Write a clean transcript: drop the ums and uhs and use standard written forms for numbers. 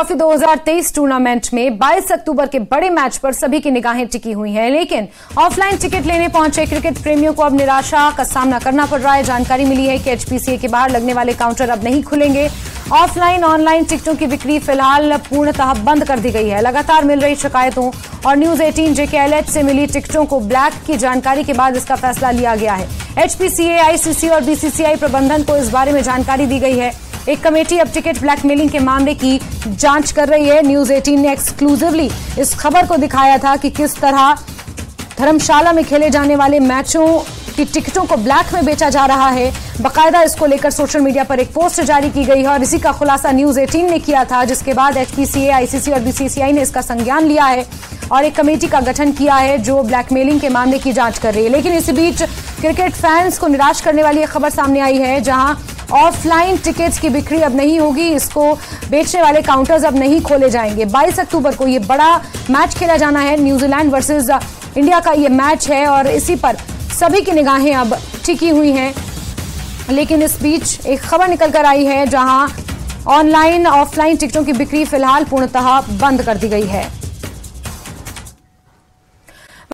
Trophy 2023 tournament में 22 अक्टूबर के बड़े मैच पर सभी की निगाहें टिकी हुई हैं, लेकिन ऑफलाइन टिकट लेने पहुंचे क्रिकेट प्रेमियों को अब निराशा का सामना करना पड़ रहा है। जानकारी मिली है कि एचपीसीए के बाहर लगने वाले काउंटर अब नहीं खुलेंगे। ऑफलाइन ऑनलाइन टिकटों की बिक्री फिलहाल पूर्णतः बंद कर दी गई है। लगातार मिल रही शिकायतों और न्यूज 18 JKLH से मिली टिकटों को ब्लैक की जानकारी के बाद इसका फैसला लिया गया है। एचपीसीए, आईसीसी और बीसीसीआई प्रबंधन को इस बारे में जानकारी दी गई है। एक कमेटी अब टिकट ब्लैकमेलिंग के मामले की जांच कर रही है। न्यूज 18 ने एक्सक्लूसिवली इस खबर को दिखाया था कि किस तरह धर्मशाला में खेले जाने वाले मैचों की टिकटों को ब्लैक में बेचा जा रहा है। बाकायदा इसको लेकर सोशल मीडिया पर एक पोस्ट जारी की गई है और इसी का खुलासा न्यूज 18 ने किया था, जिसके बाद एचपीसीए, आईसीसी और बीसीसीआई ने इसका संज्ञान लिया है और एक कमेटी का गठन किया है जो ब्लैकमेलिंग के मामले की जांच कर रही है। लेकिन इसी बीच क्रिकेट फैंस को निराश करने वाली एक खबर सामने आई है, जहां ऑफलाइन टिकट्स की बिक्री अब नहीं होगी। इसको बेचने वाले काउंटर्स अब नहीं खोले जाएंगे। 22 अक्टूबर को ये बड़ा मैच खेला जाना है। न्यूजीलैंड वर्सेस इंडिया का ये मैच है और इसी पर सभी की निगाहें अब टिकी हुई हैं। लेकिन इस बीच एक खबर निकल कर आई है, जहां ऑनलाइन ऑफलाइन टिकटों की बिक्री फिलहाल पूर्णतः बंद कर दी गई है।